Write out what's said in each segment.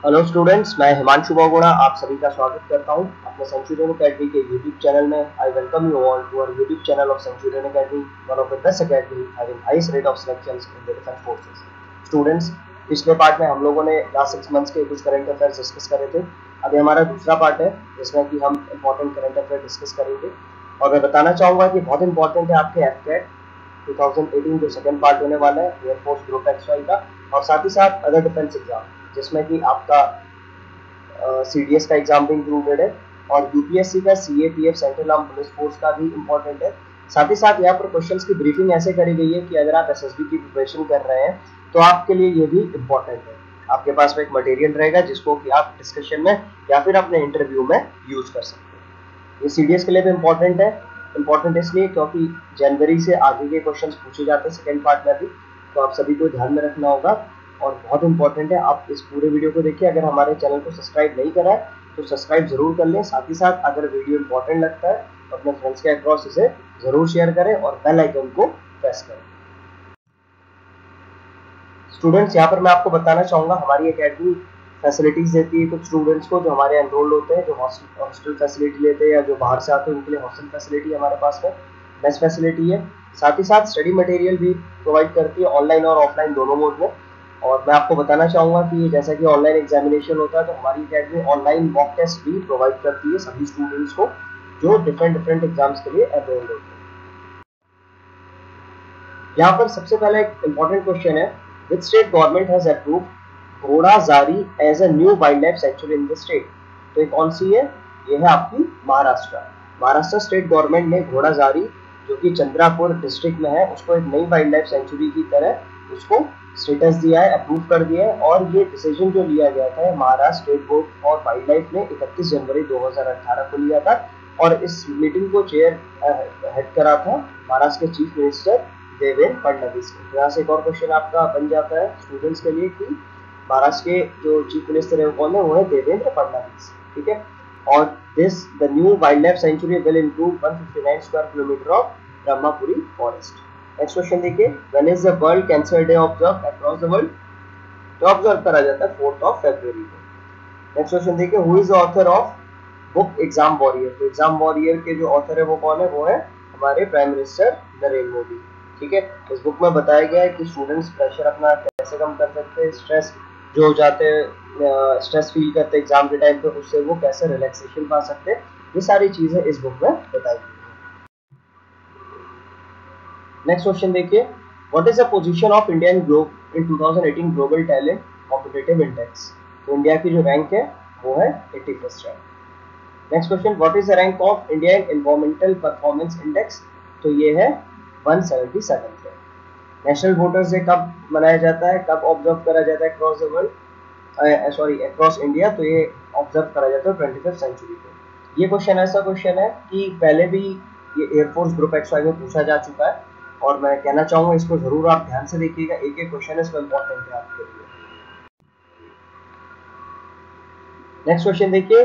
Hello students, मैं हिमांशु बहुगुणा आप सभी का स्वागत करता हूं अपने सेंचुरियन एकेडमी के यूट्यूब चैनल में। I welcome you all to our YouTube channel of Centurion Academy, one of the best academy having highest rate of selections in the defence forces. Students, पिछले पार्ट में हम लोगों ने last 6 months के कुछ current affairs discuss करे थे। अभी हमारा दूसरा पार्ट है जिसमें कि हम इंपॉर्टेंट करंट अफेयर डिस्कस करेंगे। और मैं बताना चाहूँगा कि बहुत इंपॉर्टेंट है आपके एफकेट 2018 जो सेकंड पार्ट होने वाला है एयरफोर्स ग्रुप XY का, और साथ ही साथ अदर डिफेंस एग्जाम जिसमें कि आपका CDS का एग्जाम भी इंक्लूडेड है और यूपीएससी का CAPF central arm police force का भी इंपॉर्टेंट है। साथ ही साथ यहाँ पर क्वेश्चंस की ब्रीफिंग ऐसे करी गई है कि अगर आप SSB की प्रिपरेशन कर रहे हैं तो आपके लिए ये भी इंपॉर्टेंट है। आपके पास में एक मटेरियल रहेगा जिसको कि आप डिस्कशन में या फिर अपने इंटरव्यू में यूज कर सकते हैं। ये CDS के लिए भी इंपॉर्टेंट है। इंपॉर्टेंट इसलिए क्योंकि जनवरी से आगे के क्वेश्चंस पूछे जाते हैं सेकेंड पार्ट में भी, तो आप सभी को ध्यान में रखना होगा और बहुत इंपॉर्टेंट है। आप इस पूरे वीडियो को देखिए। अगर हमारे चैनल को सब्सक्राइब नहीं करा है तो सब्सक्राइब जरूर कर लें। साथ ही साथ अगर वीडियो इंपॉर्टेंट लगता है तो अपने फ्रेंड्स के अक्रॉस इसे जरूर शेयर करें और बेल आइकन को प्रेस करें। स्टूडेंट्स, यहाँ पर मैं आपको बताना चाहूँगा हमारी एकेडमी फैसिलिटीज देती है कुछ स्टूडेंट्स को जो हमारे एनरोल्ड होते हैं, जो हॉस्टल फैसिलिटी लेते हैं या जो बाहर से आते हैं उनके लिए हॉस्टल फैसिलिटी हमारे पास में, मेस फैसिलिटी है। साथ ही साथ स्टडी मटेरियल भी प्रोवाइड करती है ऑनलाइन और ऑफलाइन दोनों मोड में। और मैं आपको बताना चाहूँगा कि जैसा कि ऑनलाइन एग्जामिनेशन होता है तो हमारी एकेडमी ऑनलाइन मॉक टेस्ट भी प्रोवाइड करती है सभी स्टूडेंट्स को जो डिफरेंट एग्जाम्स के लिए एनरोल्ड होते हैं। यहाँ पर सबसे पहले एक इम्पोर्टेंट क्वेश्चन है, which state government has approved Ghodazari as a new wildlife sanctuary in the state. तो ये कौन सी है? ये है आपकी महाराष्ट्र स्टेट गवर्नमेंट ने घोड़ाजारी जो कि चंद्रापुर डिस्ट्रिक्ट में है उसको एक नई वाइल्ड लाइफ सेंचुरी की तरह उसको स्टेटस दिया है, अप्रूव कर दिया है। और ये डिसीजन जो लिया गया था Maharashtra state board for wild life ने 31 जनवरी 2018 को लिया था और इस मीटिंग को चेयर हेड करा था महाराष्ट्र के चीफ मिनिस्टर देवेंद्र फडणवीस। यहाँ से एक और क्वेश्चन आपका बन जाता है स्टूडेंट्स के लिए कि महाराष्ट्र के जो चीफ मिनिस्टर है वो कौन है? वो है देवेंद्र फडणवीस। ठीक है। और this the new wildlife sanctuary will include 159 square kilometre of Brahmapuri forest. Next question देखिए, when is the world cancer day observe across the world? तो ऑब्जर्व करा जाता है 4 फरवरी को। नेक्स्ट क्वेश्चन देखिए, who is the author of book exam warrior? तो exam warrior के जो ऑथर है वो कौन है? वो है हमारे प्राइम मिनिस्टर नरेंद्र मोदी। ठीक है। इस बुक में बताया गया है कि स्टूडेंट्स प्रेशर अपना कैसे कम कर सकते हैं, स्ट्रेस जो हो जाते हैं, स्ट्रेस फील करते हैं एग्जाम के टाइम पे, उससे वो कैसे रिलैक्सेशन पा सकते हैं, ये सारी चीजें इस बुक में बताई गई है। नेक्स्ट क्वेश्चन देखिए, what is the position of Indian globe in 2018 global talent competitive index? तो इंडिया की जो रैंक है वो है 81st rank. Next question, what is the rank of Indian environmental performance index? तो ये है 177 है। नेशनल वोटर्स डे कब मनाया जाता है, कब ऑब्जर्व करा जाता है across the world, sorry across India? तो ये ऑब्जर्व करा जाता है 25th सेंचुरी को। ये क्वेश्चन ऐसा क्वेश्चन है कि पहले भी ये एयरफोर्स ग्रुप XY में पूछा जा चुका है और मैं कहना चाहूँगा इसको जरूर आप ध्यान से देखिएगा, एक एक क्वेश्चन इसमें इंपॉर्टेंट है आपके लिए। नेक्स्ट क्वेश्चन देखिए,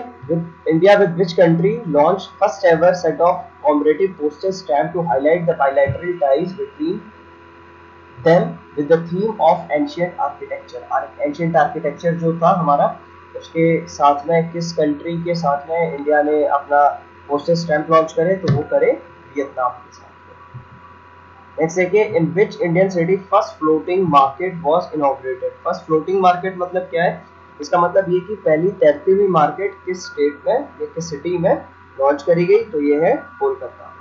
India with which country launch first ever set of commemorative postal stamp to highlight the bilateral ties between them with the theme of ancient architecture? Ancient architecture जो था हमारा, उसके साथ में किस कंट्री के साथ में इंडिया ने अपना पोस्टल स्टैम्प लॉन्च करे? तो वो करे वियतनाम के साथ। नेक्स्ट देखिए, in which Indian city first floating market was inaugurated? First floating market मतलब क्या है? इसका मतलब ये कि पहली तैरती हुई मार्केट किस स्टेट में या किस सिटी में लॉन्च करी गई? तो ये है कोलकाता।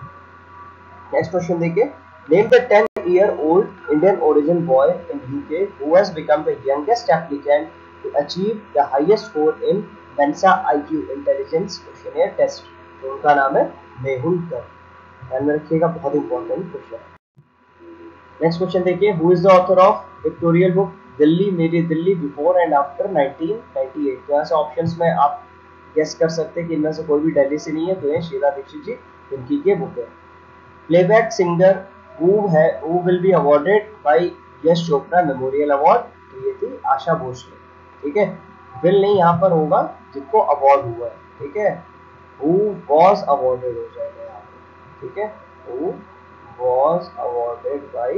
नेक्स्ट क्वेश्चन देखिए, name the 10-year-old Indian origin boy in UK who has become the youngest applicant to achieve the highest score in Mensa IQ Intelligence Questionnaire Test। तो उनका नाम है मेहुल गर्ग। ध्यान में रखिएगा, बहुत इंपॉर्टेंट क्वेश्चन है। नेक्स्ट क्वेश्चन देखिए, who is the author of pictorial book Delhi मेरी दिल्ली बिफोर एंड आफ्टर 1998? तो यहाँ से ऑप्शंस में आप गेस कर सकते हैं कि इनमें से कोई भी दिल्ली से नहीं है, तो ये शीला दीक्षित जी, इनकी ये बुक है। Playback singer who will be awarded by Yash Chopra memorial award? तो ये थी आशा भोसले। ठीक है, विल नहीं यहाँ पर होगा, जिनको अवार्ड हुआ है। ठीक है, who was awarded हो जाएगा यहाँ पर। ठीक है, who was awarded by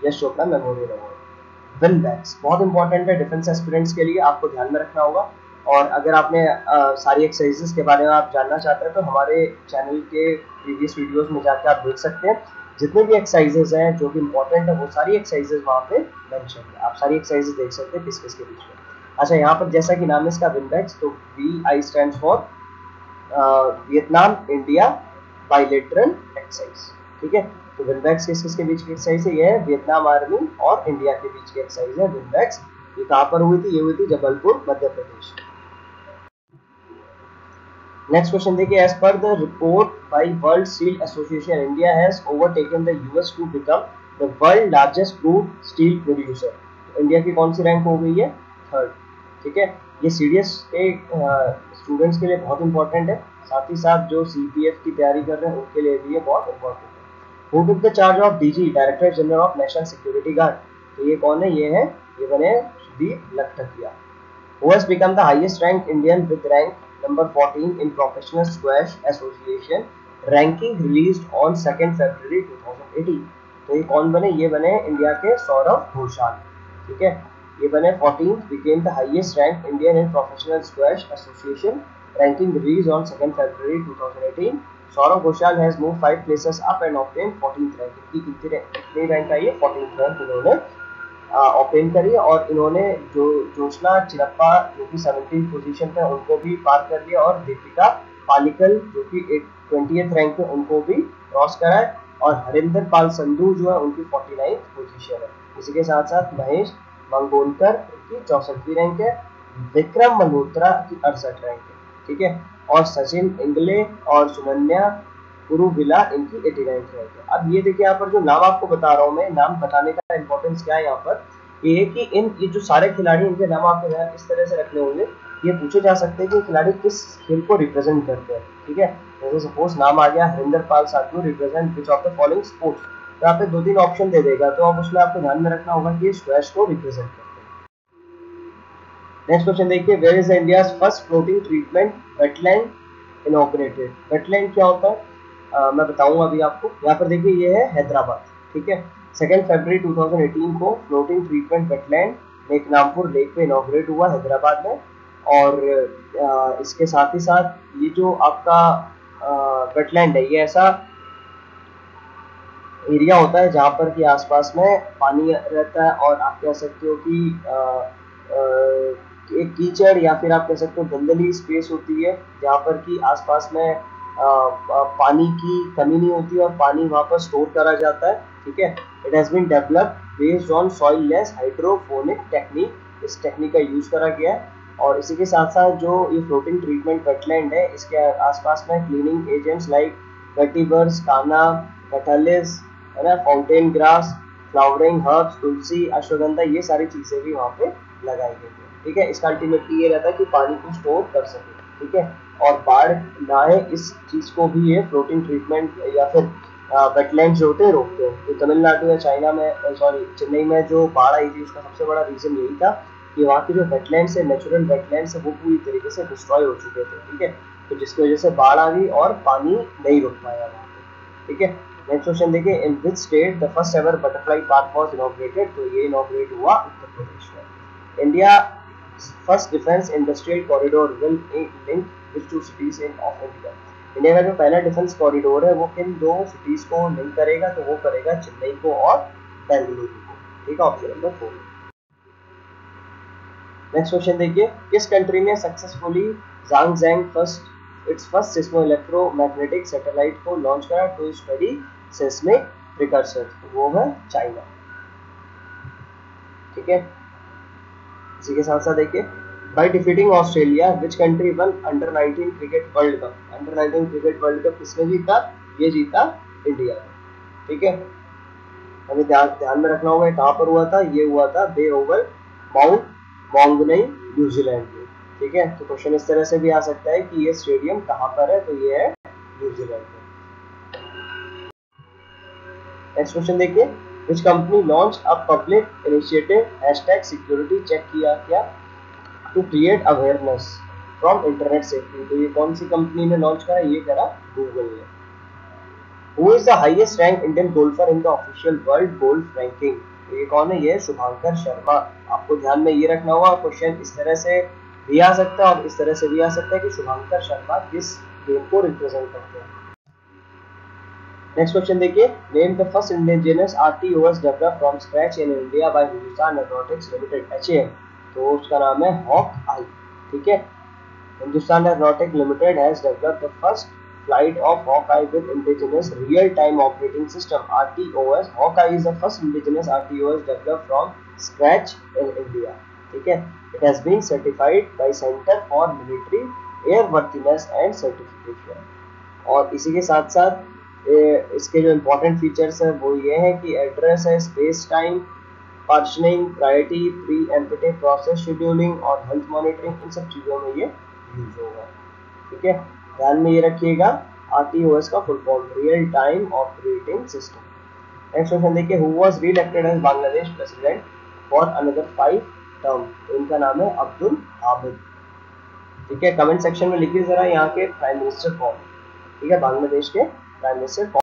Yash Chopra memorial award. VINBAX बहुत इंपॉर्टेंट है डिफेंस एस्पिरेंट्स के लिए, आपको ध्यान में रखना होगा। और अगर आपने सारी एक्सरसाइजेस के बारे में आप जानना चाहते हैं तो हमारे चैनल के प्रीवियस वीडियोस में जाकर आप देख सकते हैं। जितने भी एक्सरसाइजेस हैं जो कि इंपॉर्टेंट है वो सारी एक्सरसाइजेस वहाँ पे मेंशन है, आप सारी एक्सरसाइजेस देख सकते हैं किस किस के बीच में। अच्छा, यहाँ पर जैसा कि नाम है इसका विनबैक्स, तो VI stands for Vietnam India bilateral exercise. ठीक है, तो विनबैक्स किस किस के बीच की एक्सरसाइज है? ये है वियतनाम आर्मी और इंडिया के बीच की एक्सरसाइज है विनबैक्स। ये कहाँ पर हुई थी? ये हुई थी जबलपुर मध्य प्रदेश। नेक्स्ट क्वेश्चन देखिए, as per the report by World Steel Association India has overtaken the US to become the world largest crude steel producer. तो इंडिया की कौन सी रैंक हो गई है? थर्ड। ठीक है, ये सीडीएस के स्टूडेंट्स के लिए बहुत इंपॉर्टेंट है, साथ ही साथ जो सीपीएफ की तैयारी कर रहे हैं उनके लिए भी ये बहुत इंपॉर्टेंट है। Who took the charge of DG director general of national security guard? तो ये कौन है? ये बने Sudeep Lakhtakia. Who has become the highest ranked Indian with rank number 14 in Professional Squash Association ranking released on 2nd February 2018? तो ये कौन बने? ये बने इंडिया के सौरभ घोषाल। ठीक है, ये बने 14th, became the highest ranked Indian in Professional Squash Association ranking released on 2nd February 2018. Saurav Ghoshal has moved 5 places up and obtained 14th rank. इनकी कितनी रैंक आई है? 14th रैंक इन्होंने ऑब्टेन करी। और इन्होंने जो जोशना चिरप्पा जो कि 17th पोजीशन पे उनको भी पार कर लिया, और दीपिका पालिकल जो कि 20th रैंक पे उनको भी क्रॉस करा है। और हरिंदर पाल संधू जो है उनकी 49th पोजीशन है। इसी के साथ साथ महेश मंगोलकर की 64वीं रैंक है, विक्रम मल्होत्रा की 68 रैंक है। ठीक है, और सचिन इंगले और सुनन्या गुरुविला इनकी 89th रैंक है। अब ये देखिए यहाँ पर जो नाम आपको बता रहा हूँ मैं, नाम बताने का इंपॉर्टेंस क्या है यहाँ पर, ये है कि ये जो सारे खिलाड़ी इनके नाम आपको ध्यान इस तरह से रखने होंगे, ये पूछे जा सकते हैं कि खिलाड़ी किस खेल को रिप्रेजेंट करते हैं। ठीक है, जैसे सपोज नाम आ गया Harinder Pal Sandhu represent which of the following sports, तो यहाँ पे 2-3 ऑप्शन दे देगा, तो अब उसमें आपको ध्यान में रखना होगा कि ये स्क्वैश को रिप्रेजेंट करते हैं। नेक्स्ट क्वेश्चन देखिए, where is India's first floating treatment wetland inaugurated? Wetland क्या होता है? मैं बताऊंगा अभी आपको। यहाँ पर देखिए ये है हैदराबाद। ठीक है, 2 फरवरी 2018 को फ्लोटिंग ट्रीटमेंट वेटलैंड मेकनामपुर लेक पे इनॉग्रेट हुआ हैदराबाद में। और इसके साथ ही साथ ये जो आपका वेटलैंड है, ये ऐसा एरिया होता है जहाँ पर कि आसपास में पानी रहता है, और आप कह सकते हो कि एक कीचड़ या फिर आप कह सकते हो दलदली स्पेस होती है जहाँ पर कि आसपास में पानी की कमी नहीं होती और पानी वहाँ पर स्टोर करा जाता है। ठीक है, it has been developed based on soilless hydroponic technique, इस टेक्निक का यूज करा गया है। और इसी के साथ साथ जो ये फ्लोटिंग ट्रीटमेंट वेटलैंड है, इसके आसपास में क्लीनिंग एजेंट्स लाइक वेटिवर्स, काना, कैटालिस, है ना, फाउंटेन ग्रास, फ्लावरिंग हर्ब्स, तुलसी, अश्वगंधा, ये सारी चीजें भी वहाँ पे लगाई गई है। ठीक है, इसका अल्टीमेटली ये रहता है कि पानी को स्टोर कर सके। ठीक है, और बाढ़ ना आए इस चीज को भी ये फ्लोटिंग ट्रीटमेंट या फिर वेटलैंड जो होते हैं रोकते हैं। तो तमिलनाडु या चाइना में, सॉरी चेन्नई में जो बाढ़ आई थी उसका सबसे बड़ा रीजन यही था कि वहाँ के जो वेटलैंड्स है, नेचुरल वेटलैंड्स है, वो पूरी तरीके से डिस्ट्रॉय हो चुके थे। ठीक है, तो जिसकी वजह से बाढ़ आ गई और पानी नहीं रुक पाया वहाँ पे। ठीक है, नेक्स्ट क्वेश्चन देखिए, in which state the first ever butterfly park was inaugurated? तो ये इनॉग्रेट हुआ उत्तर प्रदेश में। India first defence industrial corridor will link which two cities in of India? India का जो पहला डिफेंस कॉरिडोर है वो किन दो सिटीज को लिंक करेगा? तो वो करेगा चेन्नई को और बेंगलुरु को। ठीक है, ऑप्शन नंबर 4। नेक्स्ट क्वेश्चन देखिए, किस कंट्री ने successfully Zhangheng its first seismo electromagnetic satellite को लॉन्च करा टू स्टडी सिस्मिक प्रिकर्सर? वो है चाइना। ठीक है, इसी के साथ साथ देखिए, by defeating Australia which country one under 19 cricket world cup? Under 19 cricket world cup किसने जीता? ये जीता इंडिया ने। ठीक है, हमें ध्यान में रखना होगा कहाँ पर हुआ था। ये हुआ था बे ओवल माउंट मॉन्गनई न्यूजीलैंड में। ठीक है, तो क्वेश्चन इस तरह से भी आ सकता है कि ये स्टेडियम कहाँ पर है? तो ये है न्यूजीलैंड में। नेक्स्ट क्वेश्चन देखिए, which company launch a public initiative #security check किया क्या to create awareness from internet safety? तो ये कौन सी कंपनी ने लॉन्च करा? ये करा गूगल ने। Who is the highest ranked Indian golfer in the official world golf ranking? तो ये कौन है? ये शुभांकर शर्मा। आपको ध्यान में ये रखना होगा, क्वेश्चन इस तरह से भी आ सकता है और इस तरह से भी आ सकता है कि शुभांकर शर्मा किस गेम को रिप्रेजेंट करते हैं। नेक्स्ट क्वेश्चन देखिए, name the first indigenous RTOS developed from scratch in India by Hindustan Aeronautics Limited, HAL। तो उसका नाम है हॉक आई। ठीक है, Hindustan Aeronautics Limited has developed the first flight of Hawkeye with indigenous real-time operating system (RTOS). Hawkeye is the first indigenous RTOS developed from scratch in India. ठीक है, it has been certified by Center for Military Airworthiness and Certification। और इसी के साथ साथ इसके जो important features है वो ये है कि एड्रेस है, space time, partitioning, priority, preemptive process scheduling और हेल्थ मॉनिटरिंग, इन सब चीज़ों में ये यूज होगा। ठीक है, ध्यान में ये रखिएगा, आरटीओएस का full form real time operating system. Next question देखिए, who was reelected as Bangladesh president for another 5 term. तो इनका नाम है अब्दुल हामिद। ठीक है, कमेंट सेक्शन में लिखिए जरा यहाँ के प्राइम मिनिस्टर कौन। ठीक है, बांग्लादेश के प्राइम मिनिस्टर कौन।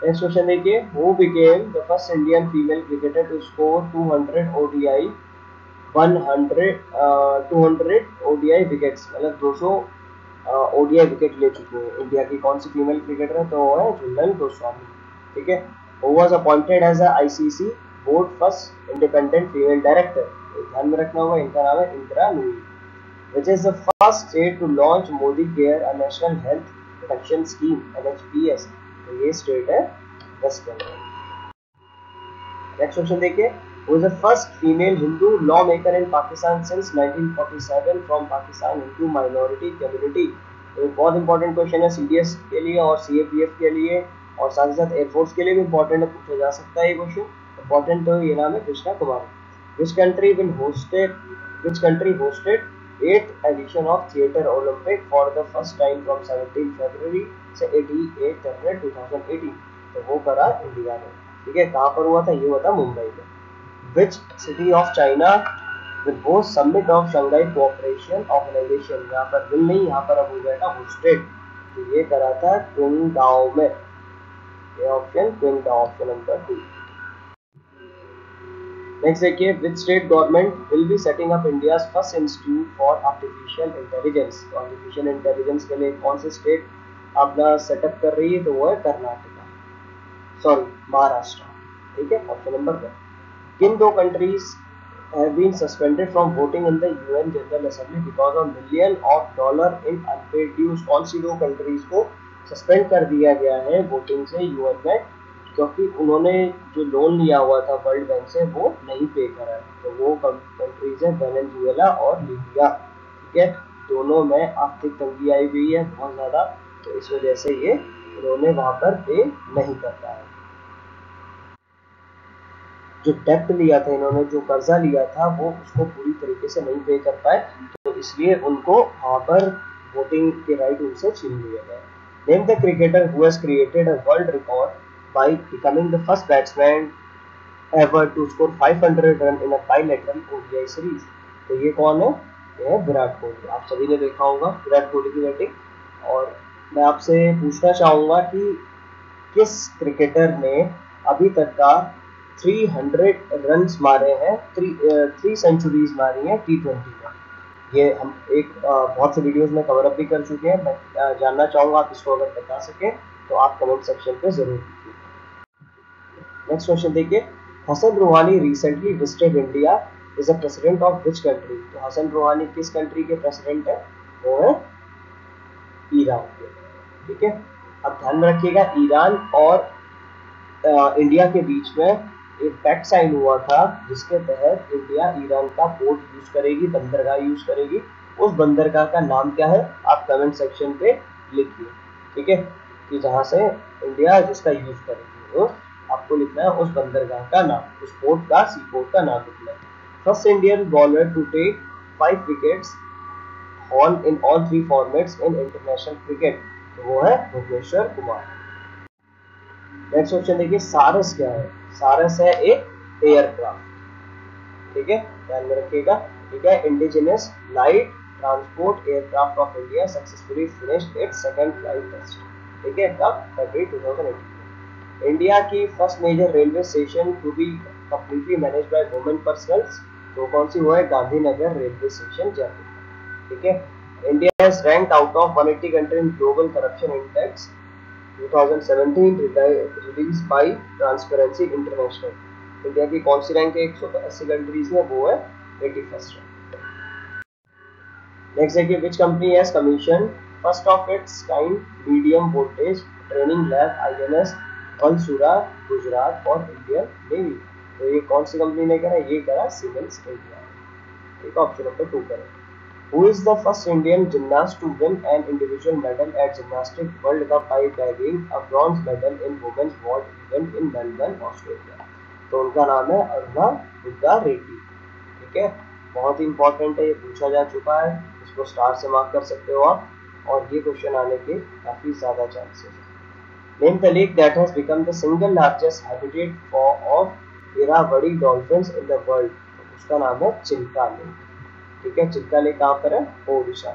नेक्स्ट क्वेश्चन देखिए, who became the first Indian female cricketer to score 200 ODI 200 ODI wickets, मतलब 200 ओडीआई विकेट ले चुके हैं। इंडिया की कौन सी फीमेल क्रिकेटर है? तो वो है झुलन गोस्वामी। ठीक है, who was appointed as a ICC board first independent female director. ध्यान में रखना होगा, इनका नाम है इंदिरा नूरी। Which is the first state to launch Modi Care, a national health protection scheme (NHPS)। तो ये स्टेट है वेस्ट बंगाल। नेक्स्ट क्वेश्चन देखिए, who is the first female Hindu lawmaker in Pakistan since 1947 from Pakistan Hindu minority community। तो बहुत important question है CDS के लिए और CAPF के लिए और साथ ही साथ एयरफोर्स के लिए भी इंपॉर्टेंट है, पूछा जा सकता है ये क्वेश्चन इंपॉर्टेंट। तो ये नाम है Krishna Kumari. Which country hosted 8th edition of Theatre Olympic for the first time from 17 February से 88 January 2018। तो वो करा इंडिया ने। ठीक है, कहाँ पर हुआ था? ये हुआ था मुंबई में। Which city of China will host summit of Shanghai Cooperation Organization। यहाँ पर विल नहीं, यहाँ पर अब हो जाएगा hosted। तो ये करा था क्विंगडाओ में। ये ऑप्शन क्विंगडाओ, ऑप्शन नंबर 2। नेक्स्ट देखिए, विच state government will be setting up India first institute for artificial intelligence. तो आर्टिफिशियल इंटेलिजेंस के लिए कौन सी स्टेट अपना सेटअप कर रही है? तो वो है कर्नाटका, सॉरी महाराष्ट्र। ठीक है, ऑप्शन नंबर 1। किन दो countries have been suspended from voting in the UN General Assembly because of million of dollar in unpaid dues। कौन सी दो कंट्रीज को सस्पेंड कर दिया गया है वोटिंग से यूएन में? क्योंकि उन्होंने जो लोन लिया हुआ था वर्ल्ड बैंक से वो नहीं पे करा है। तो वो कंट्रीज है वेनेजुएला और लीबिया। ठीक है, दोनों में आर्थिक तंगी आई हुई है बहुत ज़्यादा, तो इस वजह से ये उन्होंने वहाँ पर पे नहीं कर पाया। जो डेप्ट लिया था इन्होंने, जो कर्जा लिया था, वो उसको पूरी तरीके से नहीं पे कर पाए, तो इसलिए उनको वहाँ पर वोटिंग के राइट उनसे छीन लिया गया। Name the cricketer who has created a world record by becoming the first batsman ever to score 500 run in a bilateral ODI series. तो ये कौन है? ये है विराट कोहली। आप सभी ने देखा होगा विराट कोहली की बैटिंग। और मैं आपसे पूछना चाहूँगा कि किस क्रिकेटर ने अभी तक का 300 रन्स मारे हैं, 3 सेंचुरीज मारी हैं T20 में। ये हम एक बहुत से वीडियोस में कवर अप भी कर चुके हैं। मैं जानना चाहूँगा, आप इसको अगर बता सकें तो आप कमेंट सेक्शन पे जरूर लिखिए। नेक्स्ट क्वेश्चन देखिए, हसन रूहानी recently visited India is a president of which country. तो हसन रूहानी किस कंट्री के प्रेसिडेंट है? वो है ईरान के। ठीक है, अब ध्यान में रखिएगा, ईरान और इंडिया के बीच में एक पैक्ट साइन हुआ था जिसके तहत इंडिया ईरान का पोर्ट यूज करेगी, बंदरगाह यूज करेगी। उस बंदरगाह का नाम क्या है? आप कमेंट सेक्शन पे लिखिए। ठीक है, कि जहाँ से इंडिया जिसका यूज करेगी, वो आपको लिखना है उस बंदरगाह का नाम, उस पोर्ट का, सी पोर्ट का नाम लिखना है। First Indian bowler to take 5 wickets on in all 3 formats in international cricket, तो वो है भुवनेश्वर कुमार। नेक्स्ट क्वेश्चन देखिए, सारस क्या है? सारस है एक एयरक्राफ्ट। ठीक है, ध्यान में रखिएगा। ठीक है, indigenous light transport aircraft of India successfully finished its second flight test. ठीक है, कब? फरवरी 2018। इंडिया की first major railway station to be completely manage by women personnels, तो कौन सी वो है, गांधीनगर रेलवे स्टेशन जयपुर। ठीक है। India is ranked out of 180 country in global corruption index 2017 release by transparency international. India की कौन सी रैंक है 180 कंट्रीज में, वो है 81st रैंक। नेक्स्ट देखिए, which company has commission first of its kind medium voltage training lab INS Valsura Gujarat for Indian navy. तो ये कौन सी कंपनी ने करा, ये करा सीमेंस इंडिया। ठीक है, ऑप्शन नंबर 2 करें। Who is the first Indian gymnast to win an individual medal at Gymnastics World Cup by bagging a bronze medal in women's vault event in Melbourne, Australia? तो उनका नाम है अरुणा बुद्धा रेड्डी। ठीक है, बहुत ही इंपॉर्टेंट है, ये पूछा जा चुका है, इसको स्टार से मार्क कर सकते हो आप, और ये क्वेश्चन आने के काफी ज्यादा चांसेस है। Name the lake that has become the single largest habitat for of Irrawaddy dolphins in the world. उसका नाम है चिल्का लेक। ठीक है, चिल्का लेक कहाँ पर है, ओडिशा।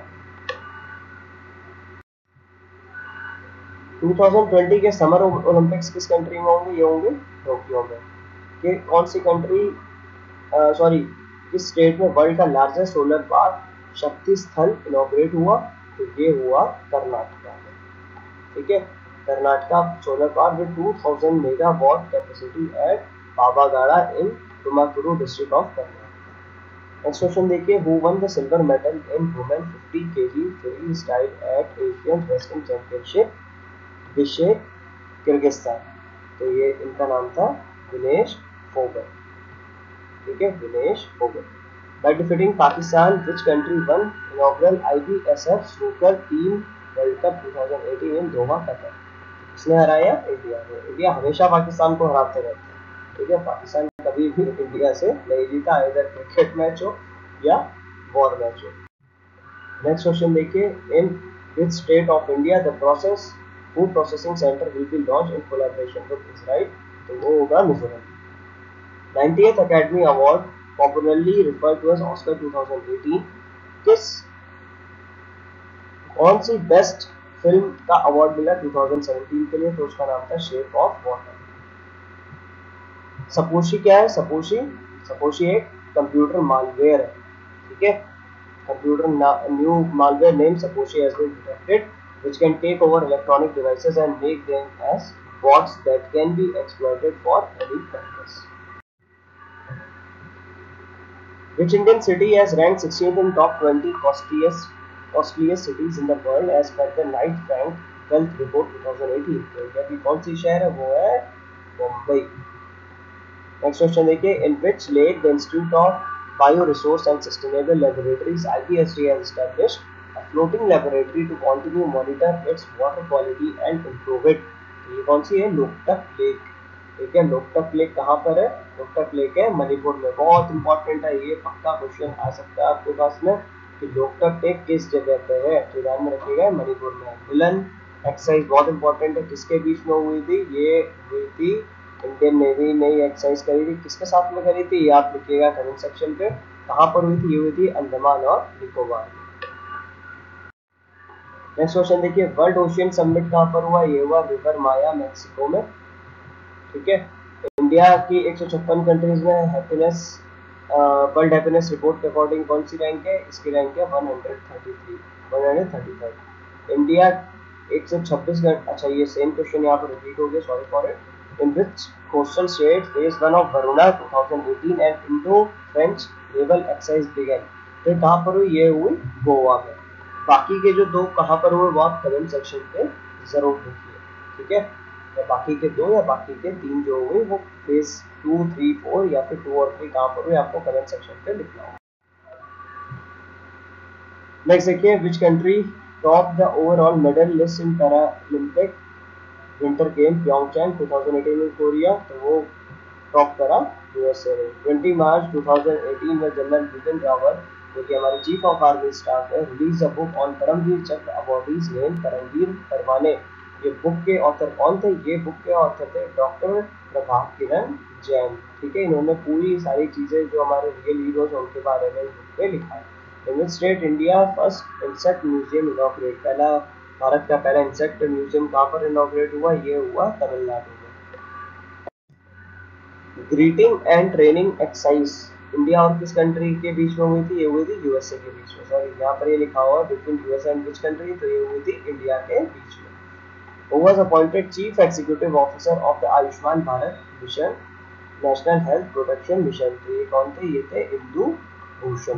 2020 के समर ओलंपिक्स किस कंट्री में होंगे, ये होंगे टोक्यो में। ये कौन सी कंट्री, सॉरी किस स्टेट में वर्ल्ड का लार्जेस्ट सोलर पार्क शक्ति स्थल इनॉग्रेट हुआ, तो ये हुआ कर्नाटका में। ठीक है, Karnataka solar park with 2000 megawatt capacity at Pavagada in Tumakuru district of Karnataka. Next question देखिए, who won the silver medal in women 50 kg freestyle at Asian wrestling championship Bishkek Kyrgyzstan. तो ये इनका नाम था विनेश फोगट। ठीक है, Vinesh Phogat. By defeating Pakistan which country won inaugural IBSF snooker team world cup 2018 in Doha Qatar. इसने हराया इंडिया को। इंडिया हमेशा पाकिस्तान को हराते रहते हैं। ठीक है, पाकिस्तान कभी भी इंडिया से नहीं जीता, इधर क्रिकेट मैच हो या वॉर मैच हो। नेक्स्ट क्वेश्चन देखिए, in which state of India the process food processing centre will be launch in collaboration with Israel. तो वो होगा Mizoram. 90th academy award popularly referred to as Oscar 2018 किस कौन सी बेस्ट फिल्म का award मिला 2017 के लिए, तो उसका नाम था शेप ऑफ वाटर। सपोशी क्या है, सपोशी एक कंप्यूटर मालवेयर है। ठीक है, कंप्यूटर न्यू मालवेयर नेम सपोशी has been detected which can take over electronic devices and make them as bots that can be exploited for any purpose. Which Indian city has ranked 16th in top 20 costliest cities in the world as per the Knight Frank Wealth Report 2018? तो India की कौन सी शहर है, वो है Mumbai. Next question देखिए, in which lake the institute of bio resource and sustainable laboratories IBSD has established a floating laboratory to continue monitor its water quality and improve it। ये कौन सी है, लोकटक लेक। ठीक है, लोकटक लेक कहाँ पर है, लोकटक लेक है मणिपुर में। बहुत इंपॉर्टेंट है, ये पक्का क्वेश्चन आ सकता है आपके पास में कि लोकटक लेक किस जगह पे है, तो ध्यान में रखिएगा मणिपुर में। मिलन एक्सरसाइज बहुत इंपॉर्टेंट है, किसके बीच में हुई थी, ये हुई थी इंडियन नेवी ने ये एक्सरसाइज करी थी, किसके साथ में करी थी, ये आप लिखिएगा कमेंट सेक्शन पे। कहाँ पर हुई थी, ये हुई थी अंडमान और निकोबार में। नेक्स्ट क्वेश्चन देखिए, वर्ल्ड ओशियन समिट कहाँ पर हुआ, ये हुआ रिवर माया मैक्सिको में। ठीक है, इंडिया की 156 कंट्रीज में हैप्पीनेस वर्ल्ड हैप्पीनेस रिपोर्ट के अकॉर्डिंग कौन सी रैंक है, इसकी रैंक है 135। इंडिया 126 अच्छा ये सेम क्वेश्चन यहाँ पर रिपीट हो गया, sorry for it. In which coastal state phase 1 of Varuna 2018 and Indo-French naval exercise began? तो कहाँ पर हुई, ये हुई गोवा में। बाकी के जो दो कहाँ पर हुए वो आप कमेंट सेक्शन पे जरूर लिखिए। ठीक है, या बाकी के दो या बाकी के तीन जो हुए वो फेज 2, 3, 4 या फिर 2 और 3 कहाँ पर हुए आपको कमेंट सेक्शन पे लिखना होगा। नेक्स्ट देखिए, which country top the overall medal list in Paralympic winter game Pyeongchang 2018 in Korea, तो वो टॉप करा USA ने। 20 मार्च 2018 में जनरल बिपिन रावत जो कि हमारे चीफ ऑफ आर्मी स्टाफ है release a book on Paramvir Chakra awardees name Paramvir परवाने। ये बुक के ऑथर कौन थे, ये बुक के ऑथर थे डॉक्टर प्रभात किरण जैन। ठीक है, इन्होंने पूरी सारी चीजें जो हमारे रियल हीरोज उनके बारे में बुक पे लिखा है। In which state India first insect museum inaugurate, पहला भारत का पहला इंसेक्ट म्यूजियम कहाँ पर इनॉग्रेट हुआ, ये हुआ तमिलनाडु में। Greeting and training exercise India और किस कंट्री के बीच में हुई थी? ये हुई थी यूएसए के बीच में। सॉरी, यहाँ पर ये लिखा हुआ between USA and which country, तो ये हुई थी इंडिया के बीच में। Who was appointed Chief Executive Officer of the Ayushman Bharat mission national health protection mission? तो ये कौन थे? ये थे इंदु भूषण।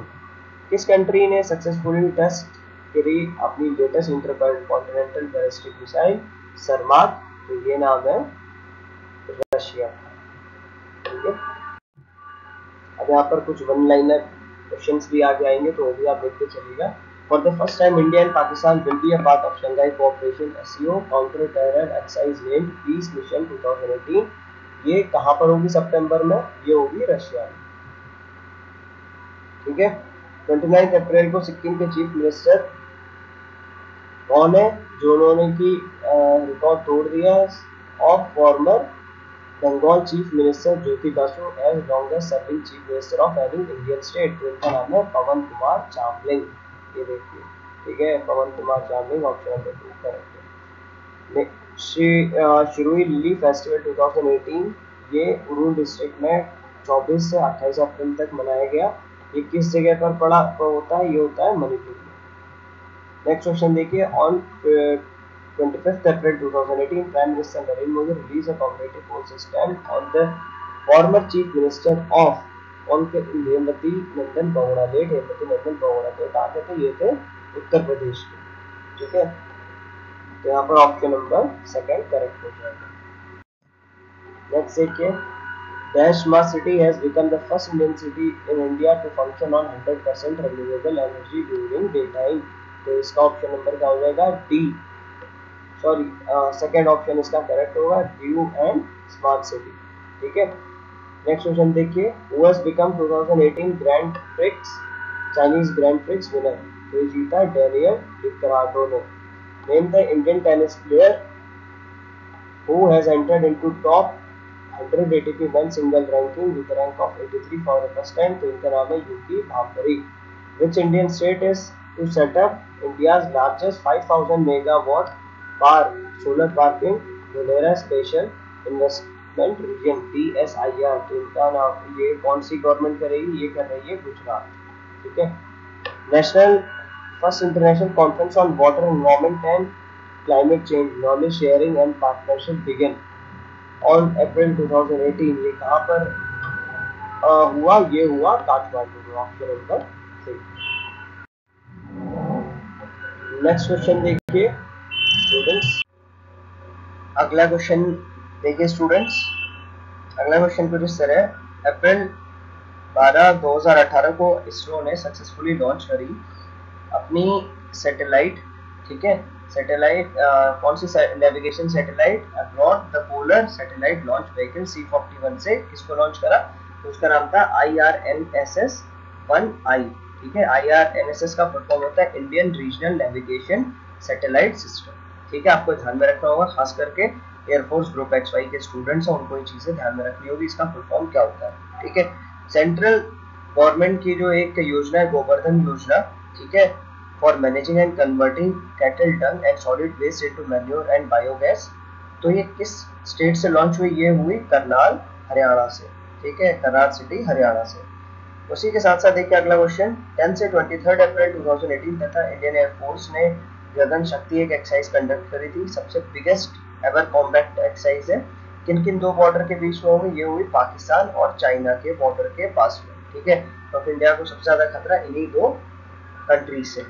किस कंट्री ने सक्सेसफुली टेस्ट करी अपनी लेटेस्ट इंटरकॉन्टिनेंटल बैलिस्टिक मिसाइल सरमाग? तो ये नाम है रशिया। ठीक है, अब यहाँ पर कुछ वन लाइनर क्वेश्चंस भी आगे आएंगे, तो वो भी आप देखते चलिएगा। For the first time, India and Pakistan will be a part of Shanghai Cooperation SCO Counter-Terror Exercise named Peace Mission 2018। ये कहाँ पर होगी सितंबर में? ये होगी रशिया में। ठीक है, 29 अप्रैल को सिक्किम के चीफ मिनिस्टर कौन है जो उन्होंने की रिकॉर्ड तोड़ दिया of former Bengal chief minister Jyoti Basu as longest serving chief minister of any Indian state? तो इनका नाम है पवन कुमार चावलिंग। ये देखिए, ठीक है, पवन कुमार चावलिंग, ऑप्शन नंबर 2 करेक्ट है। शिरुई लिली फेस्टिवल 2018 ये उरुल डिस्ट्रिक्ट में 24 से 28 अप्रैल तक मनाया गया। ये किस जगह पर होता है? ये होता है मणिपुर में। नेक्स्ट क्वेश्चन देखिए, on 25th April 2018, Prime Minister Narendra Modi released a commemorative post stamp on the former Chief Minister of Hemvati Nandan Bahuguna, late Hemvati Nandan Bahuguna. तो कहाँ के थे? ये थे उत्तर प्रदेश के। ठीक है, तो यहाँ पर ऑप्शन नंबर 2 करेक्ट हो जाएगा। नेक्स्ट देखिए, dash smart city has become the first Indian city in India to function on 100% renewable energy during day time. तो इसका ऑप्शन नंबर क्या हो जाएगा? डी। सॉरी, सेकेंड ऑप्शन इसका करेक्ट होगा, ड्यू एंड स्मार्ट सिटी। ठीक है, नेक्स्ट क्वेश्चन देखिए, who has become 2018 Grand Prix Chinese Grand Prix winner? तो ये जीता डेनियल रिकार्डो ने। Name the Indian tennis player who has entered into top 100 ATP men single ranking with rank of 83 for the first time? तो इनका नाम है Yuki Bhambri. Which Indian state is to set up India's largest 5000 megawatt पार solar park in Dholera special investment region DSIR? तो इनका नाम, ये कौन सी गवर्नमेंट करेगी? ये कर रही है गुजरात। ठीक है, national first international conference on water environment and climate change knowledge sharing and partnership begin on April 2018। ये कहाँ पर हुआ? ये हुआ काठमांडू में, ऑप्शन नंबर 3। नेक्स्ट क्वेश्चन देखिए स्टूडेंट्स, अगला क्वेश्चन देखिए स्टूडेंट्स, अगला क्वेश्चन कुछ इस तरह है। अप्रैल 12 2018 को इसरो ने सक्सेसफुली लॉन्च करी अपनी सैटेलाइट। ठीक है, सैटेलाइट कौन सी navigation satellite? Abroad the polar satellite launch vehicle C41 से किसको लॉन्च करा? तो उसका नाम था IRNSS-1I। ठीक है, IRNSS का फुल फॉर्म होता है Indian regional navigation satellite system. ठीक है, आपको ध्यान में रखना होगा, खास करके एयरफोर्स ग्रुप XY के स्टूडेंट्स हैं, उनको ये चीजें ध्यान में रखनी होगी, इसका फुल फॉर्म क्या होता है। ठीक है, सेंट्रल गवर्नमेंट की जो एक योजना है गोवर्धन योजना, ठीक है, for managing and converting cattle dung and solid waste into manure and biogas. तो ये किस स्टेट से लॉन्च हुई? ये हुई करनाल हरियाणा से। ठीक है, करनाल सिटी हरियाणा से। उसी के साथ साथ देखिए अगला क्वेश्चन, 10 से 23 अप्रैल 2018 तक इंडियन एयरफोर्स ने गगन शक्ति एक एक्सरसाइज कंडक्ट करी थी। सबसे बिगेस्ट एवर कॉम्बैट एक्सरसाइज है। किन किन दो बॉर्डर के बीच में हुई? ये हुई पाकिस्तान और चाइना के बॉर्डर के पास में। ठीक है, तो इंडिया को सबसे ज्यादा खतरा इन्हीं दो कंट्रीज से।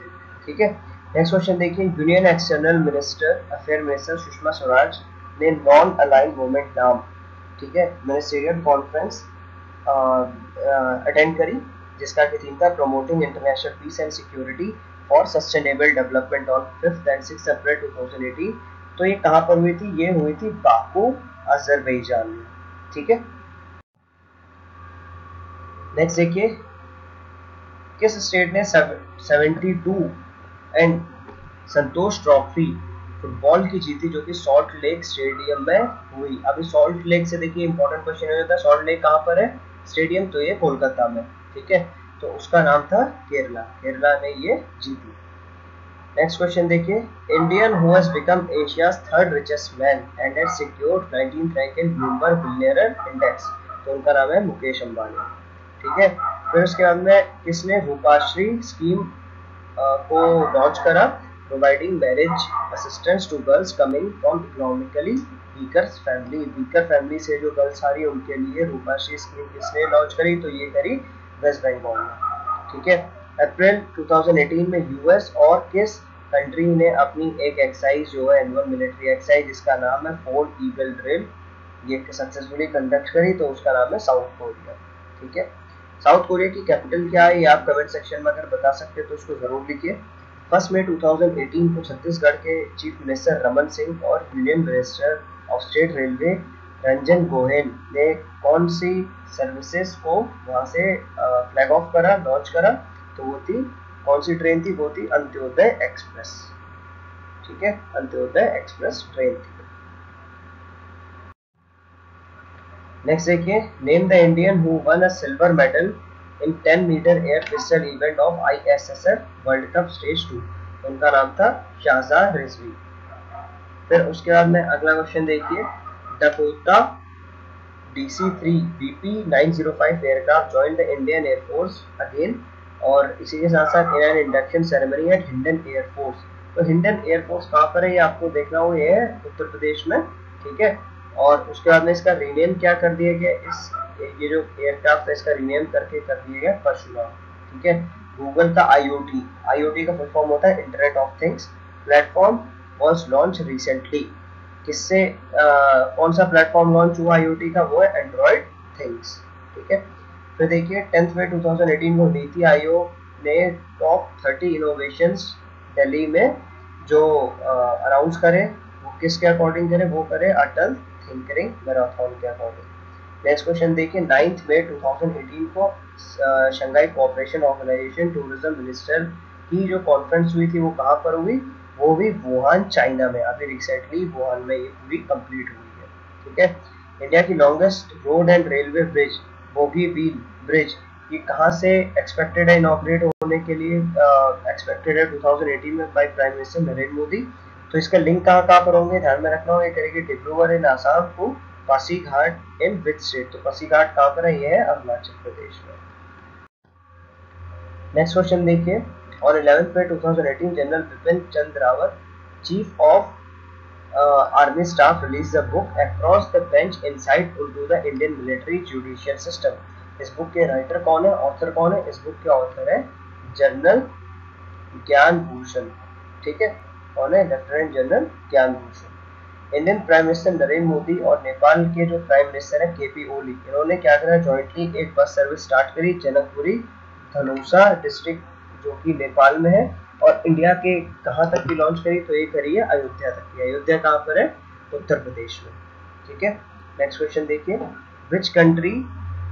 ठीक है, नेक्स्ट क्वेश्चन देखिए, union external minister affair minister Sushma Swaraj ने नॉन अलाइन मूवमेंट नाम, ठीक है, मिनिस्टेरियल कॉन्फ्रेंस अटेंड करी, जिसका की थीम था promoting international peace and security for sustainable development on 5 and 6 April 2018। तो ये कहाँ पर हुई थी? ये हुई थी बाकू अजरबैजान में। ठीक है, नेक्स्ट देखिए, किस स्टेट ने 72 एंड संतोष ट्रॉफी फुटबॉल की जीती, जो कि सॉल्ट लेक स्टेडियम में हुई। अभी सॉल्ट लेक से देखिए इंपॉर्टेंट क्वेश्चन हो जाता है, सॉल्ट लेक कहाँ पर है स्टेडियम? तो ये कोलकाता में। ठीक है, तो उसका नाम था केरला, केरला ने ये जीती। नेक्स्ट क्वेश्चन देखिए, Indian who has become Asia's 3rd richest man and has secured 19th rank in Bloomberg billionaire index. तो उनका नाम है मुकेश अंबानी। ठीक है, फिर उसके बाद में किसने रूपाश्री स्कीम को लॉन्च करा, providing marriage assistance to girls coming from economically weaker family से जो गर्ल्स आ रही है उनके लिए रूपाश्री स्कीम किसने लॉन्च करी, तो ये करी वेस्ट बंगाल में। ठीक है, अप्रैल 2018 में यूएस और किस कंट्री ने अपनी एक एक्सरसाइज जो है एनुअल मिलिट्री एक्सरसाइज जिसका नाम है फोर्ट ईगल ड्रिल, ये सक्सेसफुली कंडक्ट करी, तो उसका नाम है साउथ कोरिया। ठीक है, साउथ कोरिया की कैपिटल क्या है, ये आप कमेंट सेक्शन में अगर बता सकते हैं तो उसको जरूर लिखिए। 1 मई 2018 को छत्तीसगढ़ के चीफ मिनिस्टर रमन सिंह और union minister of state railway Ranjan Gohain ने कौन सी सर्विसेज को वहां से फ्लैग ऑफ करा, लॉन्च करा, तो वो थी कौन सी ट्रेन थी, वो थी अंत्योदय एक्सप्रेस। ठीक है, अंत्योदय एक्सप्रेस ट्रेन थी। नेक्स्ट देखिए, name the Indian who won a silver medal in 10 metre air pistol event of ISSF world cup stage 2, उनका नाम था शाहजाद रिजवी। फिर उसके बाद में अगला क्वेश्चन देखिए, Dakota DC-3 BP-905 aircraft joined the Indian air force again, और इसी के साथ साथ इन induction ceremony eight Hindon air force. तो हिंडन एयरफोर्स कहाँ पर है, ये आपको देखना हो, ये है उत्तर प्रदेश में। ठीक है, और उसके बाद में इसका रीनेम क्या कर दिया गया, इस ये जो एयरक्राफ्ट है इसका रीनेम करके कर दिया गया परशुराम। ठीक है, गूगल का IoT का फुल फॉर्म होता है internet of things platform was launch recently, किससे कौन सा प्लेटफॉर्म लॉन्च हुआ IoT का, वो है एंड्रॉइड थिंग्स। ठीक है, फिर देखिए 10 मई 2018 को नीति आयोग ने टॉप 30 इनोवेशंस दिल्ली में जो अनाउंस करे, वो किसके अकॉर्डिंग करे, वो करे अटल थिंकरिंग मैराथन के अकॉर्डिंग। नेक्स्ट क्वेश्चन देखिए, 9 मई 2018 को Shanghai cooperation organisation tourism minister की जो कॉन्फ्रेंस हुई थी वो कहाँ पर हुई, वो भी वुहान चाइना में, अभी रिसेंटली वुहान में ये पूरी कंप्लीट हुई है। ठीक है, इंडिया की longest road and railway bridge Bogibeel bridge ये कहाँ से एक्सपेक्टेड है इनॉग्रेट होने के लिए, एक्सपेक्टेड है 2018 में by prime minister Narendra Modi. तो इसका लिंक कहाँ कहाँ पर होंगे, ध्यान में रखना होगा, करेंगे डिब्रूगढ़ इन आसाम को पासीघाट इन विच स्टेट, तो पासीघाट कहाँ पर है, ये है अरुणाचल प्रदेश में। नेक्स्ट क्वेश्चन देखिए, on 11th May 2018 general Bipin Chandra Rawat chief of army staff release the book across the bench insight into the Indian military judicial system. इस बुक के राइटर कौन है, ऑथर कौन है, इस बुक के ऑथर है जनरल ज्ञान भूषण। ठीक है, कौन है, लेफ्टिनेंट जनरल ज्ञान Bhushan. Indian prime minister Narendra Modi और नेपाल के जो प्राइम मिनिस्टर है KP ओली, इन्होंने क्या करा, जॉइंटली एक बस सर्विस स्टार्ट करी जनकपुरी धनुषा डिस्ट्रिक्ट जो कि नेपाल में है, और इंडिया के कहाँ तक की लॉन्च करी, तो ये करी है अयोध्या तक की। अयोध्या कहाँ पर है, उत्तर प्रदेश में। ठीक है, नेक्स्ट क्वेश्चन देखिए, which country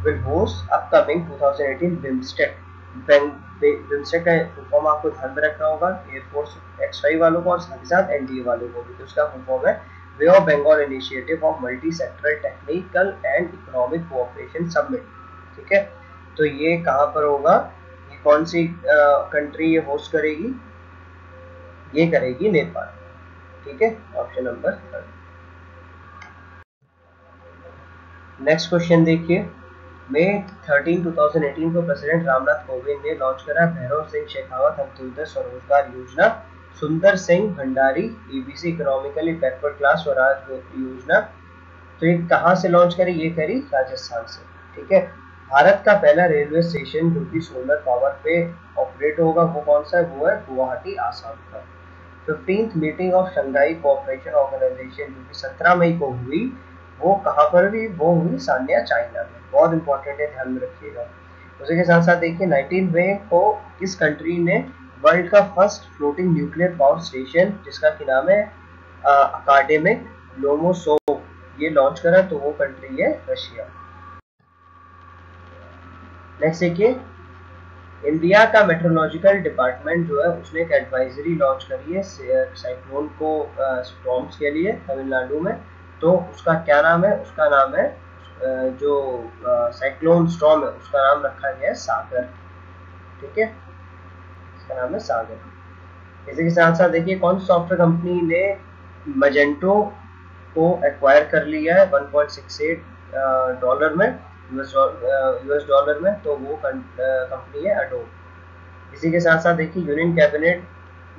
will host upcoming 2018 BIMSTEC. BIMSTEC का फुल फॉर्म आपको ध्यान में रखना होगा, एयरफोर्स X5 वालों को और साथ ही साथ NDA वालों को भी, तो उसका फुल फॉर्म है bay of Bengal initiative of multi sectoral technical and economic cooperation summit. ठीक है, तो ये कहाँ पर होगा, ये कौन सी कंट्री ये होस्ट करेगी, ये करेगी नेपाल। ठीक है, ऑप्शन नंबर 3। नेक्स्ट क्वेश्चन देखिए, मई 13, 2018 को प्रेसिडेंट रामनाथ कोविंद ने लॉन्च करा भैरव सिंह शेखावत अंत्योदय स्वरोजगार योजना, सुंदर Singh Bhandari EBC economically backward class Swaraj योजना। तो ये कहाँ से लॉन्च करी, ये करी राजस्थान से। ठीक है, भारत का पहला रेलवे स्टेशन जो कि सोलर पावर पे ऑपरेट होगा वो कौन सा है, वो है गुवाहाटी आसाम का। 15th meeting of Shanghai cooperation organisation जो कि 17 मई को हुई, वो कहाँ पर हुई, वो हुई सान्या चाइना में। बहुत इंपॉर्टेंट है, ध्यान में रखिएगा। उसी के साथ साथ देखिए 19 मई को किस कंट्री ने वर्ल्ड का first floating nuclear power station जिसका की नाम है अकाडेमिक लोमोसोव ये लॉन्च करा, तो वो कंट्री है रशिया। नेक्स्ट देखिए, इंडिया का मेट्रोलॉजिकल डिपार्टमेंट जो है उसने एक एडवाइजरी लॉन्च करी है साइक्लोन को स्टॉर्म्स के लिए तमिलनाडु में, तो उसका क्या नाम है, उसका नाम है जो साइक्लोन स्टॉर्म है उसका नाम रखा गया है सागर। ठीक है, इसका नाम है सागर। इसी के साथ साथ देखिए कौन सी सॉफ्टवेयर कंपनी ने मजेंटो को एक्वायर कर लिया है $1.68 में, यूएस डॉलर में, तो वो कंपनी है एडोब। इसी के साथ साथ देखिए यूनियन कैबिनेट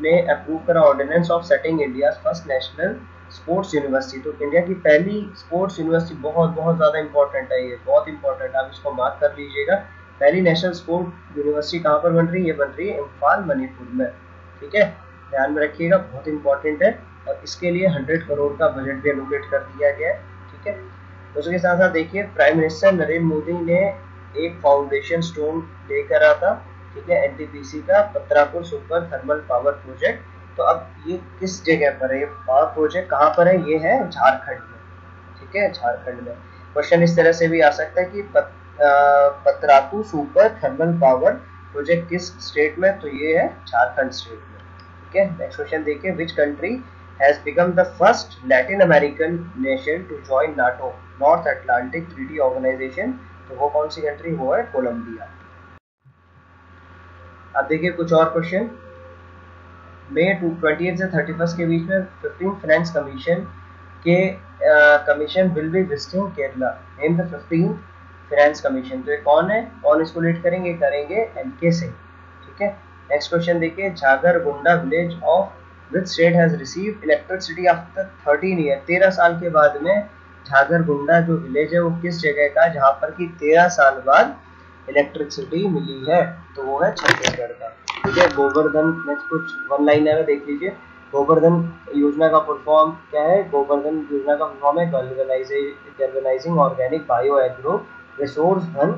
ने अप्रूव करा ordinance of setting India first national sports university. तो इंडिया की पहली स्पोर्ट्स यूनिवर्सिटी, बहुत बहुत ज़्यादा इंपॉर्टेंट है, ये बहुत इंपॉर्टेंट, आप इसको मार्क कर लीजिएगा। पहली नेशनल स्पोर्ट यूनिवर्सिटी कहाँ पर बन रही है? ये बन रही है इम्फाल मणिपुर में। ठीक है, ध्यान में रखिएगा, बहुत इंपॉर्टेंट है। और इसके लिए 100 करोड़ का बजट भी एलोकेट कर दिया गया है। ठीक है, उसके साथ साथ देखिए प्राइम मिनिस्टर नरेंद्र मोदी ने एक फाउंडेशन स्टोन लेकर आ था, ठीक है, एनटीपीसी का पत्रापुर सुपर थर्मल पावर प्रोजेक्ट। तो अब ये किस जगह पर है? ये पावर प्रोजेक्ट कहाँ पर है? ये है झारखंड में। ठीक है, झारखंड में। क्वेश्चन इस तरह से भी आ सकता है कि पत्रापू सुपर थर्मल पावर प्रोजेक्ट किस स्टेट में? तो ये है झारखंड स्टेट में। ठीक है, नेक्स्ट क्वेश्चन देखिए, which country has become the first Latin American nation to join NATO North Atlantic Treaty Organisation? तो वो कौन सी कंट्री? वो है कोलंबिया। अब देखिए कुछ और क्वेश्चन। मई 28 से 31 के बीच में 15 फाइनेंस कमीशन के commission will be visiting Kerala, name the 15 finance commission. तो ये कौन है, कौन इसको लीड करेंगे? करेंगे एनके सिंह। ठीक है, नेक्स्ट क्वेश्चन देखिए, Jhagargunda village of which state has received electricity after 13 year? 13 साल के बाद में झागरगुंडा जो विलेज है वो किस जगह का, जहाँ पर कि 13 साल बाद इलेक्ट्रिसिटी मिली है? तो वो है छत्तीसगढ़ का। ठीक है, गोवर्धन, नेक्स्ट कुछ वन लाइनर है, देख लीजिए। गोवर्धन योजना का फुल फॉर्म क्या है? गोवर्धन योजना का फुल फॉर्म है galvanising organic bio agro resource धन।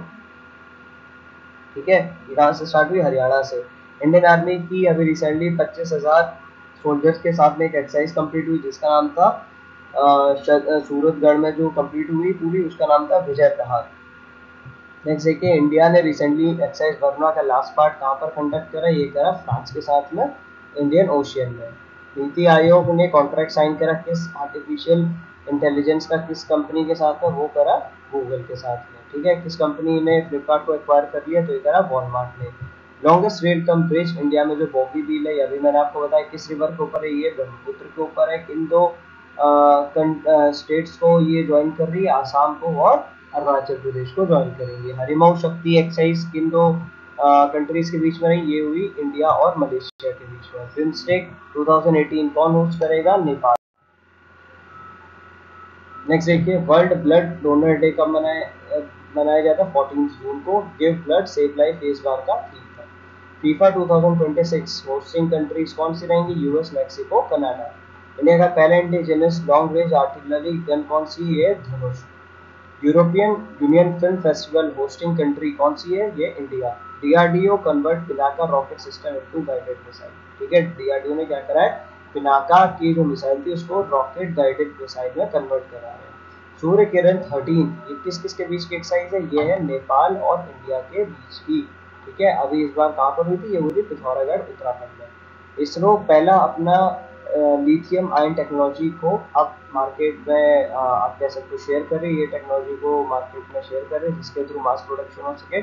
ठीक है, कहाँ से स्टार्ट हुई? हरियाणा से। इंडियन आर्मी की अभी रिसेंटली 25,000 सोल्जर्स के साथ में एक एक्सरसाइज कंप्लीट हुई जिसका नाम था सूरतगढ़ में जो कंप्लीट हुई पूरी, उसका नाम था विजय प्रहार। नेक्स्ट देखिए, इंडिया ने रिसेंटली एक्सरसाइज बर्मा का लास्ट पार्ट कहाँ पर कंडक्ट करा? ये करा फ्रांस के साथ में इंडियन ओशियन में। नीति आयोग ने कॉन्ट्रैक्ट साइन करा किस आर्टिफिशियल इंटेलिजेंस का, किस कंपनी के साथ में? वो करा गूगल के साथ में। ठीक है, किस कंपनी ने फ्लिपकार्ट को एक्वायर कर लिया? तो ये करा वॉलमार्ट ने। Longest rail cum bridge India में जो बोगी बील है, अभी मैंने आपको बताया किस रिवर के ऊपर है? ये ब्रह्मपुत्र के ऊपर है। किन दो स्टेट्स को ये ज्वाइन कर रही है? आसाम को और अरुणाचल प्रदेश को ज्वाइन करेंगे। हरिमऊ शक्ति एक्सरसाइज किन दो कंट्रीज के बीच में रही? ये हुई इंडिया और मलेशिया के बीच में। बिम्स्टेक 2018 कौन होस्ट करेगा? नेपाल। नेक्स्ट देखिए, वर्ल्ड ब्लड डोनर डे कब मनाया जाता है? 14 जून को। गिव ब्लड सेव लाइफ इस बार का थीम था। फीफा 2026 होस्टिंग कंट्रीज कौन सी रहेंगी? US, Mexico, Canada. इंडिया का पहला indigenous long range artillery gun कौन सी है? Dhanush. European Union film festival hosting country कौन सी है? ये India. DRDO convert Pinaka rocket system into guided missile. ठीक है, डीआरडीओ ने क्या करा है? पिनाका की जो मिसाइल थी उसको रॉकेट गाइडेड मिसाइल में कन्वर्ट करा है। सूर्य किरण 13 ये किस किस के बीच की एक्सरसाइज है? ये है नेपाल और इंडिया के बीच की। ठीक है, अभी इस बार कहाँ पर हुई थी? ये हुई थी पिथौरागढ़ उत्तराखंड में। इसरो पहला अपना लिथियम आयन टेक्नोलॉजी को अब मार्केट में आप कह सकते हो शेयर कर रहे हैं, ये टेक्नोलॉजी को मार्केट में शेयर कर रहे हैं जिसके थ्रू मास प्रोडक्शन हो सके।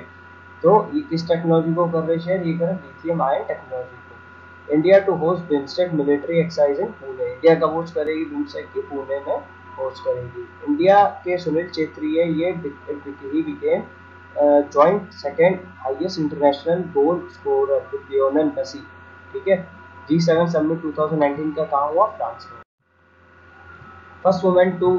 तो ये किस टेक्नोलॉजी को कर रहे हैं शेयर? ये कर रहे हैं लिथियम आयन टेक्नोलॉजी को। India to host BIMSTEC military exercise in Pune. India कब होस्ट करेगी बिम्स्टेक की? पुणे में होस्ट करेगी। इंडिया के सुनील छेत्री है, ये ही became joint second highest international goal scorer with Lionel Messi. ठीक है, G7 समिट 2019 का कहाँ हुआ? फ्रांस में। First women to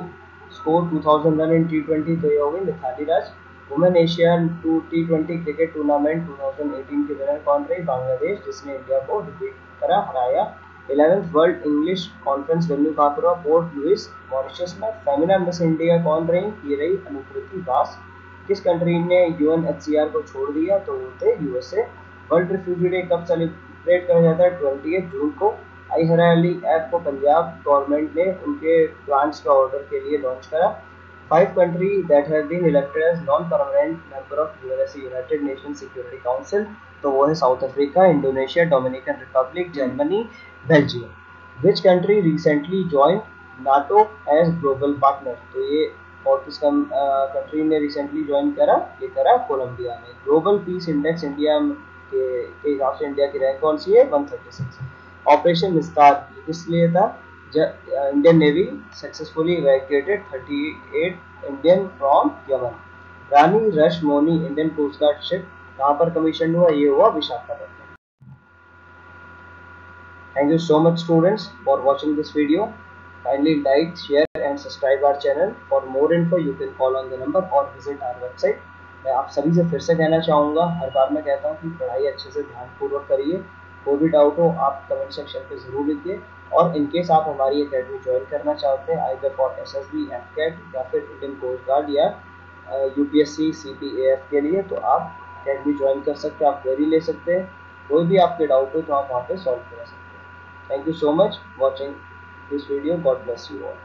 score 2000 run in T20 तो ये हो गई Mithali Raj. Women Asian T20 cricket tournament 2018 के विनर कौन रही? बांग्लादेश, जिसने इंडिया को डिफीट करा, हराया। 11th world English conference venue कहाँ पर हुआ? पोर्ट लुइस, मॉरिशस में। फेमिना मिस इंडिया कौन रही? ये रही अनुकृति दास। किस कंट्री ने UNHCR को छोड़ दिया? तो वो थे USA। वर्ल्ड रिफ्यूजी डे कब सेलिब्रेट करा जाता है? 28 जून को। आई हरियाली ऐप को पंजाब गवर्नमेंट ने उनके प्लांट्स का ऑर्डर के लिए लॉन्च करा। 5 country that have been elected as non permanent member of United Nation Security Council. तो वो है South Africa, Indonesia, Dominican Republic, Germany, Belgium. Which country recently join NATO as global partner? तो ये और किस कंट्री ने recently join करा? ये करा कोलंबिया ने। ग्लोबल पीस इंडेक्स इंडिया के हिसाब से इंडिया की रैंक कौन सी है? 136। ऑपरेशन विस्तार किस लिए था? Indian navy successfully evacuated 38 Indian from Yemen. Rani Rashmoni Indian coast guard ship कहाँ पर कमीशन हुआ? ये हुआ Visakhapatnam. Thank you so much students for watching this video. Kindly like, share and subscribe our channel. For more info you can call on the number or visit our website. मैं आप सभी से फिर से कहना चाहूँगा, हर बार मैं कहता हूँ कि पढ़ाई अच्छे से ध्यानपूर्वक करिए। कोई भी डाउट हो आप कमेंट सेक्शन पे ज़रूर लिखिए, और इनकेस आप हमारी एकेडमी ज्वाइन करना चाहते हैं आइदर फॉर SSB, MCAT या फिर इंडियन कोस्ट गार्ड या UPSC CPAF के लिए, तो आप एकेडमी ज्वाइन कर सकते हैं, आप क्वेरी ले सकते हैं। कोई भी आपके डाउट हो तो आप वहाँ पे सॉल्व करा सकते हैं। Thank you so much watching this video. God bless you all.